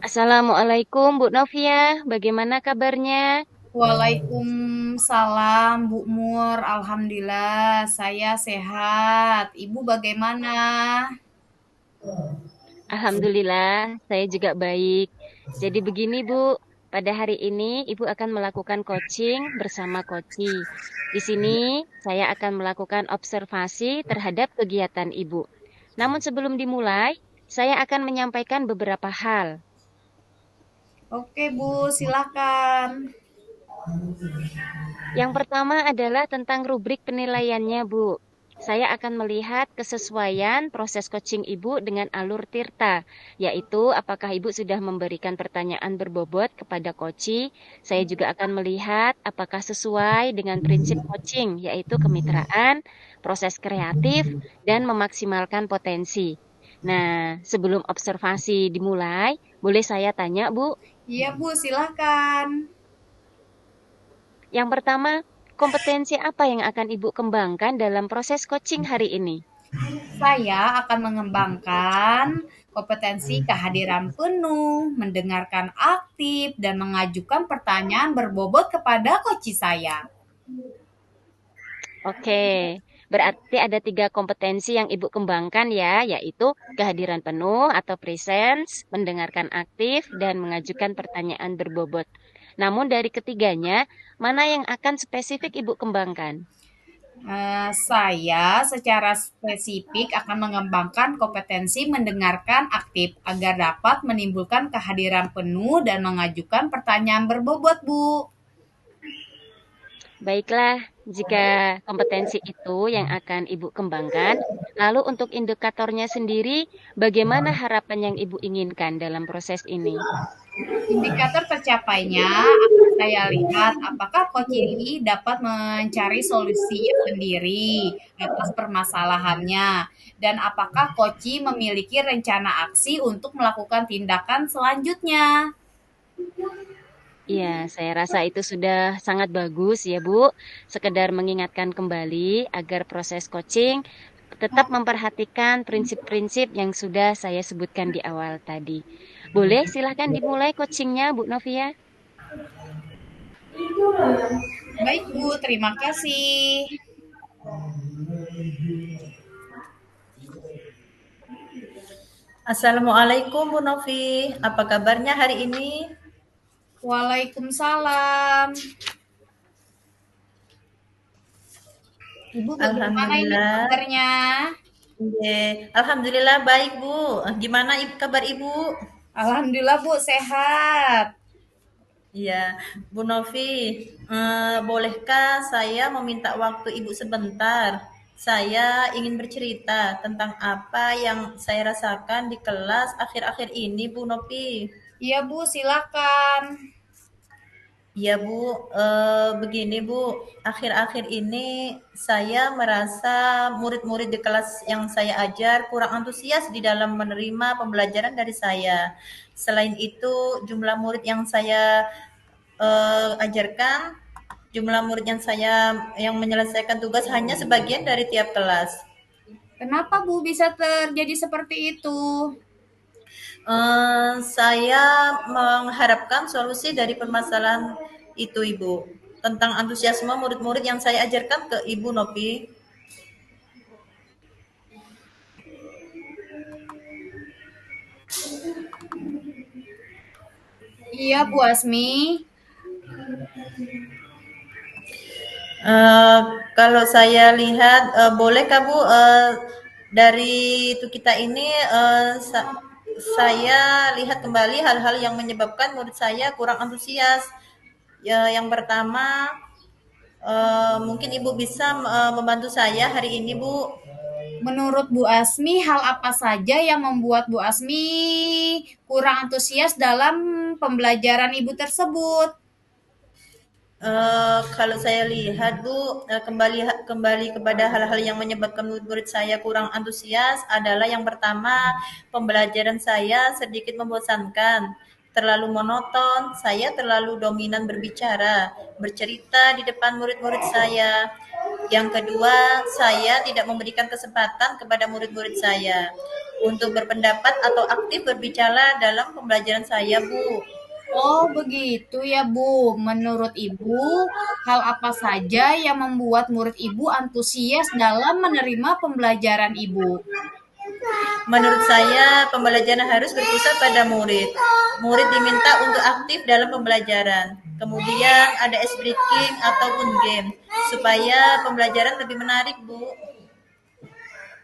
Assalamualaikum Bu Novia, bagaimana kabarnya? Waalaikumsalam, Bu Mur. Alhamdulillah, saya sehat. Ibu bagaimana? Alhamdulillah, saya juga baik. Jadi begini Bu, pada hari ini Ibu akan melakukan coaching bersama Koci. Di sini saya akan melakukan observasi terhadap kegiatan Ibu. Namun sebelum dimulai, saya akan menyampaikan beberapa hal. Oke, Bu, silakan. Yang pertama adalah tentang rubrik penilaiannya, Bu. Saya akan melihat kesesuaian proses coaching Ibu dengan alur Tirta, yaitu apakah Ibu sudah memberikan pertanyaan berbobot kepada coach. Saya juga akan melihat apakah sesuai dengan prinsip coaching, yaitu kemitraan, proses kreatif, dan memaksimalkan potensi. Nah, sebelum observasi dimulai, boleh saya tanya, Bu? Iya, Bu, silakan. Yang pertama, kompetensi apa yang akan Ibu kembangkan dalam proses coaching hari ini? Saya akan mengembangkan kompetensi kehadiran penuh, mendengarkan aktif, dan mengajukan pertanyaan berbobot kepada coach saya. Oke, berarti ada tiga kompetensi yang Ibu kembangkan ya, yaitu kehadiran penuh atau presence, mendengarkan aktif, dan mengajukan pertanyaan berbobot. Namun dari ketiganya, mana yang akan spesifik Ibu kembangkan? Saya secara spesifik akan mengembangkan kompetensi mendengarkan aktif agar dapat menimbulkan kehadiran penuh dan mengajukan pertanyaan berbobot, Bu. Baiklah, jika kompetensi itu yang akan Ibu kembangkan, lalu untuk indikatornya sendiri, bagaimana harapan yang Ibu inginkan dalam proses ini? Indikator tercapainya akan saya lihat apakah coach ini dapat mencari solusi sendiri atas permasalahannya dan apakah coach memiliki rencana aksi untuk melakukan tindakan selanjutnya. Iya, saya rasa itu sudah sangat bagus ya, Bu. Sekedar mengingatkan kembali agar proses coaching tetap memperhatikan prinsip-prinsip yang sudah saya sebutkan di awal tadi. Boleh, silahkan dimulai coachingnya, Bu Novia. Baik, Bu, terima kasih. Assalamualaikum Bu Novi, apa kabarnya hari ini? Waalaikumsalam. Ibu bagaimana ini Alhamdulillah, kabarnya? Alhamdulillah baik Bu. Gimana kabar Ibu? Alhamdulillah Bu sehat. Iya, Bu Novi, bolehkah saya meminta waktu Ibu sebentar? Saya ingin bercerita tentang apa yang saya rasakan di kelas akhir-akhir ini, Bu Novi. Iya Bu, silakan. Iya Bu, begini Bu, akhir-akhir ini saya merasa murid-murid di kelas yang saya ajar kurang antusias di dalam menerima pembelajaran dari saya. Selain itu, jumlah murid yang saya ajarkan, jumlah murid yang menyelesaikan tugas hanya sebagian dari tiap kelas. Kenapa Bu bisa terjadi seperti itu? Saya mengharapkan solusi dari permasalahan itu, Ibu. Tentang antusiasme murid-murid yang saya ajarkan ke Ibu Novi. Iya Bu Asmi. Eh, Kalau saya lihat, bolehkah Bu dari itu kita ini saya lihat kembali hal-hal yang menyebabkan murid saya kurang antusias. Ya, yang pertama, mungkin Ibu bisa membantu saya hari ini, Bu. Menurut Bu Asmi, hal apa saja yang membuat Bu Asmi kurang antusias dalam pembelajaran Ibu tersebut? Kalau saya lihat Bu, kembali kembali kepada hal-hal yang menyebabkan murid-murid saya kurang antusias adalah yang pertama, pembelajaran saya sedikit membosankan, terlalu monoton, saya terlalu dominan berbicara, bercerita di depan murid-murid saya. Yang kedua, saya tidak memberikan kesempatan kepada murid-murid saya. untuk berpendapat atau aktif berbicara dalam pembelajaran saya, Bu. Oh, begitu ya, Bu. Menurut Ibu, hal apa saja yang membuat murid Ibu antusias dalam menerima pembelajaran Ibu? Menurut saya, pembelajaran harus berpusat pada murid. Murid diminta untuk aktif dalam pembelajaran. Kemudian ada ice breaking ataupun game supaya pembelajaran lebih menarik, Bu.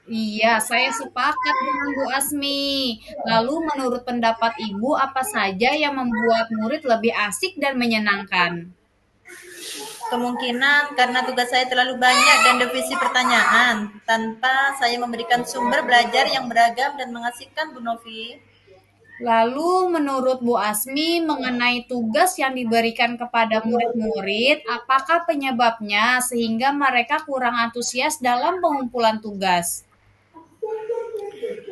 Iya, saya sepakat dengan Bu Asmi. Lalu menurut pendapat Ibu, apa saja yang membuat murid lebih asik dan menyenangkan? Kemungkinan karena tugas saya terlalu banyak dan divisi pertanyaan, tanpa saya memberikan sumber belajar yang beragam dan mengasihkan, Bu Novi. Lalu menurut Bu Asmi mengenai tugas yang diberikan kepada murid-murid, apakah penyebabnya sehingga mereka kurang antusias dalam pengumpulan tugas?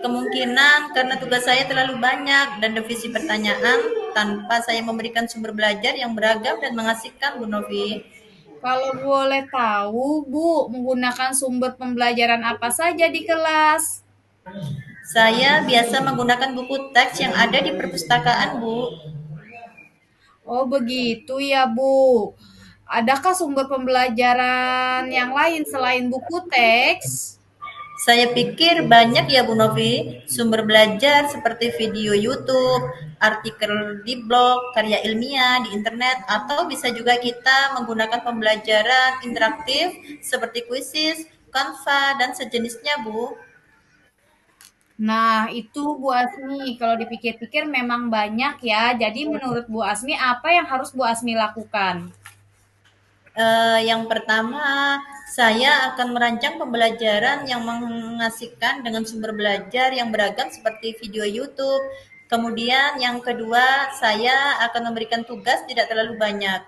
Kemungkinan karena tugas saya terlalu banyak dan divisi pertanyaan, tanpa saya memberikan sumber belajar yang beragam dan mengasihkan, Bu Novi. Kalau boleh tahu, Bu, menggunakan sumber pembelajaran apa saja di kelas? Saya biasa menggunakan buku teks yang ada di perpustakaan, Bu. Oh, begitu ya, Bu. Adakah sumber pembelajaran yang lain selain buku teks? Saya pikir banyak ya, Bu Novi, sumber belajar seperti video YouTube, artikel di blog, karya ilmiah di internet, atau bisa juga kita menggunakan pembelajaran interaktif seperti kuisis, Canva, dan sejenisnya, Bu. Nah, itu Bu Asmi. Kalau dipikir-pikir memang banyak ya. Jadi menurut Bu Asmi, apa yang harus Bu Asmi lakukan? Yang pertama, saya akan merancang pembelajaran yang mengasihkan dengan sumber belajar yang beragam seperti video YouTube. Kemudian yang kedua, saya akan memberikan tugas tidak terlalu banyak.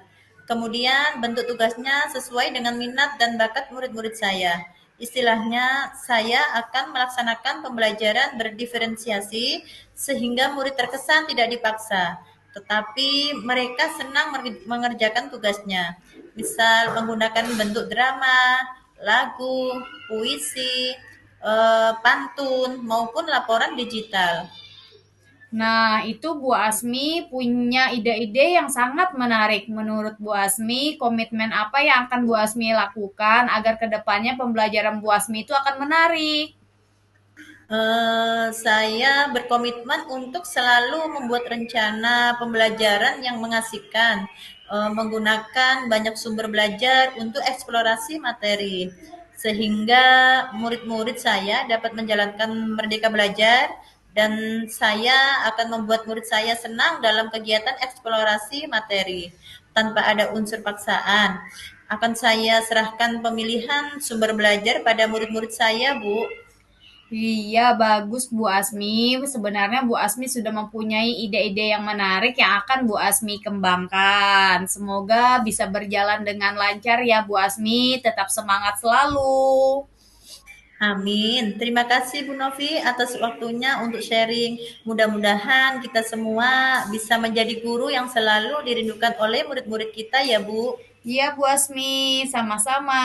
Kemudian bentuk tugasnya sesuai dengan minat dan bakat murid-murid saya. Istilahnya, saya akan melaksanakan pembelajaran berdiferensiasi sehingga murid terkesan tidak dipaksa, tetapi mereka senang mengerjakan tugasnya. Misal menggunakan bentuk drama, lagu, puisi, pantun, maupun laporan digital. Nah, itu Bu Asmi punya ide-ide yang sangat menarik. Menurut Bu Asmi, komitmen apa yang akan Bu Asmi lakukan agar kedepannya pembelajaran Bu Asmi itu akan menarik? Saya berkomitmen untuk selalu membuat rencana pembelajaran yang mengasihkan, menggunakan banyak sumber belajar untuk eksplorasi materi, sehingga murid-murid saya dapat menjalankan merdeka belajar, dan saya akan membuat murid saya senang dalam kegiatan eksplorasi materi tanpa ada unsur paksaan. Akan saya serahkan pemilihan sumber belajar pada murid-murid saya, Bu. Iya, bagus Bu Asmi. Sebenarnya Bu Asmi sudah mempunyai ide-ide yang menarik yang akan Bu Asmi kembangkan. Semoga bisa berjalan dengan lancar ya Bu Asmi. Tetap semangat selalu. Amin. Terima kasih Bu Novi atas waktunya untuk sharing. Mudah-mudahan kita semua bisa menjadi guru yang selalu dirindukan oleh murid-murid kita ya, Bu. Iya Bu Asmi, sama-sama.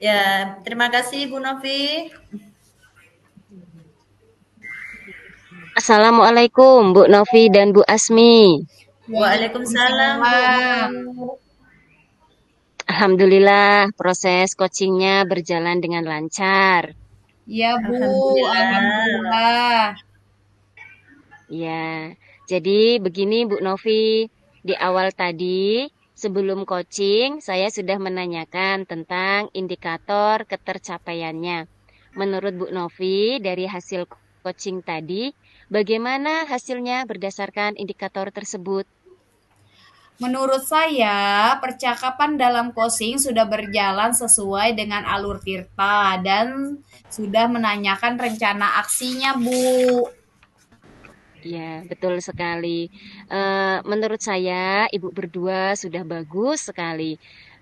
Ya, terima kasih Bu Novi. Assalamualaikum Bu Novi dan Bu Asmi. Waalaikumsalam, Waalaikumsalam. Bu. Alhamdulillah proses coachingnya berjalan dengan lancar. Iya Bu, Alhamdulillah. Alhamdulillah. Ya, jadi begini Bu Novi, di awal tadi sebelum coaching saya sudah menanyakan tentang indikator ketercapaiannya. Menurut Bu Novi dari hasil coaching tadi, bagaimana hasilnya berdasarkan indikator tersebut? Menurut saya, percakapan dalam coaching sudah berjalan sesuai dengan alur Tirta dan sudah menanyakan rencana aksinya, Bu. Ya, betul sekali. Menurut saya, Ibu berdua sudah bagus sekali.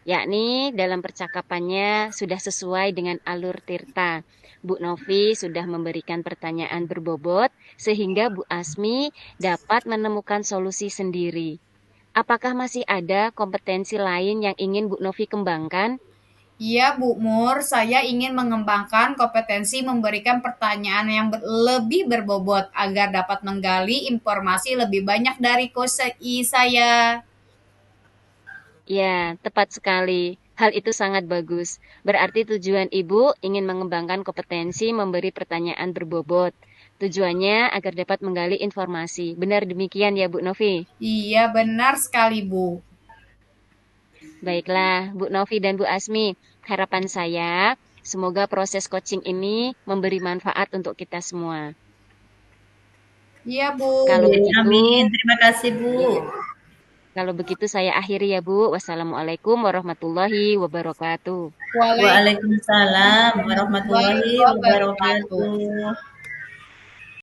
Yakni dalam percakapannya sudah sesuai dengan alur Tirta. Bu Novi sudah memberikan pertanyaan berbobot sehingga Bu Asmi dapat menemukan solusi sendiri. Apakah masih ada kompetensi lain yang ingin Bu Novi kembangkan? Iya, Bu Mur, saya ingin mengembangkan kompetensi memberikan pertanyaan yang lebih berbobot agar dapat menggali informasi lebih banyak dari KOSI saya. Ya, tepat sekali. Hal itu sangat bagus. Berarti tujuan Ibu ingin mengembangkan kompetensi memberi pertanyaan berbobot. Tujuannya agar dapat menggali informasi. Benar demikian ya, Bu Novi? Iya, benar sekali, Bu. Baiklah, Bu Novi dan Bu Asmi. Harapan saya, semoga proses coaching ini memberi manfaat untuk kita semua. Iya, Bu. Kalau begitu, Amin. Terima kasih, Bu. kalau begitu saya akhiri ya, Bu. Wassalamualaikum warahmatullahi wabarakatuh. Waalaikumsalam warahmatullahi Warahmatullahi wabarakatuh. wabarakatuh.